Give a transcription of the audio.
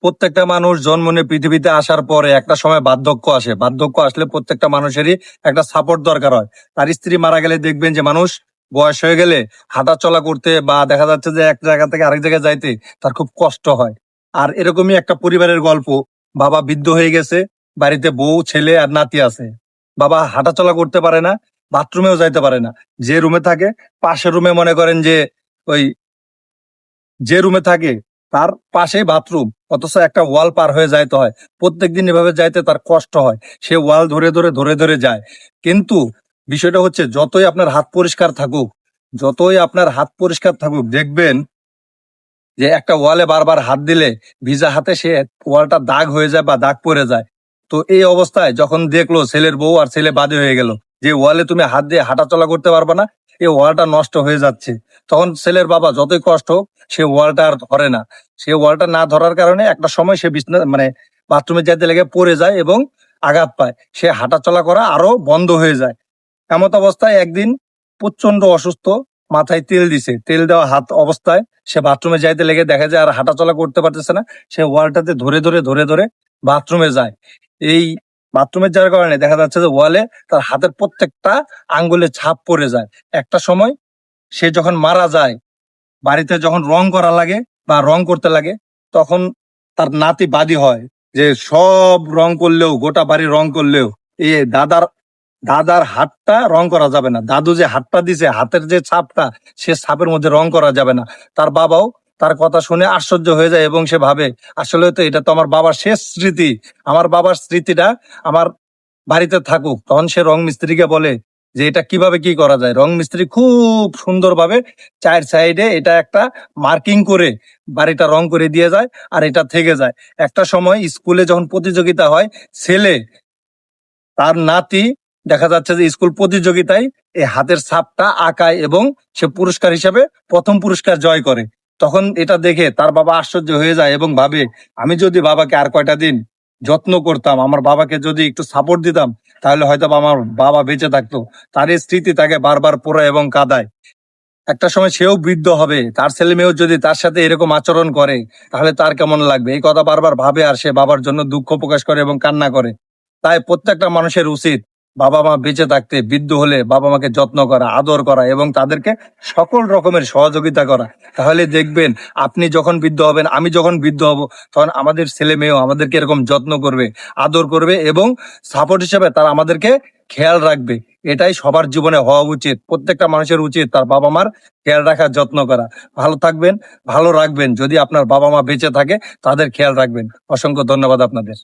প্রত্যেকটা মানুষ জন্ম নিয়ে পৃথিবীতে আসার পরে একটা সময় বার্ধক্য আসে। বার্ধক্য আসলে প্রত্যেকটা মানুষেরই একটা সাপোর্ট দরকার হয়। তার স্ত্রী মারা গেলে দেখবেন যে মানুষ বয়স হয়ে গেলে হাঁটা চলা করতে বা দেখা যাচ্ছে যে এক জায়গা থেকে আরেক জায়গায় যাইতে তার খুব কষ্ট হয়। আর এরকমই একটা পরিবারের গল্প। বাবা বৃদ্ধ হয়ে গেছে, বাড়িতে বউ, ছেলে আর নাতি আছে। বাবা হাঁটা চলা করতে পারে না, বাথরুমেও যাইতে পারে না। যে রুমে থাকে, পাশের রুমে মনে করেন যে ওই যে রুমে থাকে তার পাশেই বাথরুম, অথচ একটা ওয়াল পার হয়ে যাইতে হয়। প্রত্যেকদিন এভাবে যাইতে তার কষ্ট হয়। সে ওয়াল ধরে ধরে ধরে ধরে যায়। কিন্তু বিষয়টা হচ্ছে, যতই আপনার হাত পরিষ্কার থাকুক, যতই আপনার হাত পরিষ্কার থাকুক, দেখবেন যে একটা ওয়ালে বারবার হাত দিলে ভিজা হাতে সে ওয়ালটা দাগ হয়ে যায় বা দাগ পড়ে যায়। তো এই অবস্থায় যখন দেখলো ছেলের বউ আর ছেলে বাদী হয়ে গেল যে ওয়ালে তুমি হাত দিয়ে হাঁটাচলা করতে পারবে না, এই ওয়ালটা নষ্ট হয়ে যাচ্ছে, তখন ছেলের বাবা যতই কষ্ট হোক সে ওয়ালটা আর ধরে না। সে ওয়ালটা না ধরার কারণে একটা সময় সে বিছনা মানে বাথরুমে যেতে লেগে পড়ে যায় এবং আঘাত পায়। সে হাঁটাচলা করা আরো বন্ধ হয়ে যায়। এমত অবস্থায় একদিন প্রচন্ড অসুস্থ, মাথায় তেল দিছে, তেল দেওয়া হাত অবস্থায় সে বাথরুমে যাইতে লেগে দেখা যায় আর হাঁটাচলা করতে পারতেছে না। সে ওয়ালটাতে ধরে ধরে ধরে ধরে বাথরুমে যায়। এই বাথরুমে যাওয়ার কারণে দেখা যাচ্ছে যে ওয়ালে তার হাতের প্রত্যেকটা আঙ্গুলে ছাপ পড়ে যায়। একটা সময় সে যখন মারা যায়, বাড়িতে যখন রং করা লাগে বা রং করতে লাগে, তখন তার নাতি বাদী হয় যে সব রং করলেও, গোটা বাড়ি রং করলেও এই দাদার দাদার হাতটা রং করা যাবে না। দাদু যে হাতটা দিছে, হাতের যে ছাপটা, সে ছাপের মধ্যে রং করা যাবে না। তার বাবাও তার কথা শুনে আশ্চর্য হয়ে যায় এবং সে ভাবে আসলে তো এটা তো আমার বাবার শেষ স্মৃতি, আমার বাবার স্মৃতিটা আমার বাড়িতে থাকুক। তখন সে রং মিস্ত্রিকে বলে যে এটা কিভাবে কি করা যায়। রং মিস্ত্রি খুব সুন্দরভাবে চার সাইডে এটা একটা মার্কিং করে বাড়িটা রং করে দিয়ে যায় আর এটা থেকে যায়। একটা সময় স্কুলে যখন প্রতিযোগিতা হয়, ছেলে তার নাতি দেখা যাচ্ছে যে স্কুল প্রতিযোগিতায় এই হাতের ছাপটা আঁকায় এবং সে পুরস্কার হিসেবে প্রথম পুরস্কার জয় করে। তখন এটা দেখে তার বাবা আশ্চর্য হয়ে যায় এবং ভাবে, আমি যদি বাবাকে আর কয়টা দিন যত্ন করতাম, আমার বাবাকে যদি একটু সাপোর্ট দিতাম, তাহলে হয়তো আমার বাবা বেঁচে থাকতো। তার এই স্মৃতি তাকে বারবার পোড়ায় এবং কাঁদায়। একটা সময় সেও বৃদ্ধ হবে, তার ছেলে মেয়েও যদি তার সাথে এরকম আচরণ করে, তাহলে তার কেমন লাগবে। এই কথা বারবার ভাবে আর সে বাবার জন্য দুঃখ প্রকাশ করে এবং কান্না করে। তাই প্রত্যেকটা মানুষের উচিত বাবা মা বেঁচে থাকতে, বৃদ্ধ হলে বাবা মাকে যত্ন করা, আদর করা এবং তাদেরকে সকল রকমের সহযোগিতা করা। তাহলে দেখবেন আপনি যখন বৃদ্ধ হবেন, আমি যখন বৃদ্ধ হব, তখন আমাদের ছেলে মেয়েও আমাদেরকে এরকম যত্ন করবে, আদর করবে এবং সাপোর্ট হিসেবে তারা আমাদেরকে খেয়াল রাখবে। এটাই সবার জীবনে হওয়া উচিত। প্রত্যেকটা মানুষের উচিত তার বাবা মার খেয়াল রাখার, যত্ন করা। ভালো থাকবেন, ভালো রাখবেন। যদি আপনার বাবা মা বেঁচে থাকে, তাদের খেয়াল রাখবেন। অসংখ্য ধন্যবাদ আপনাদের।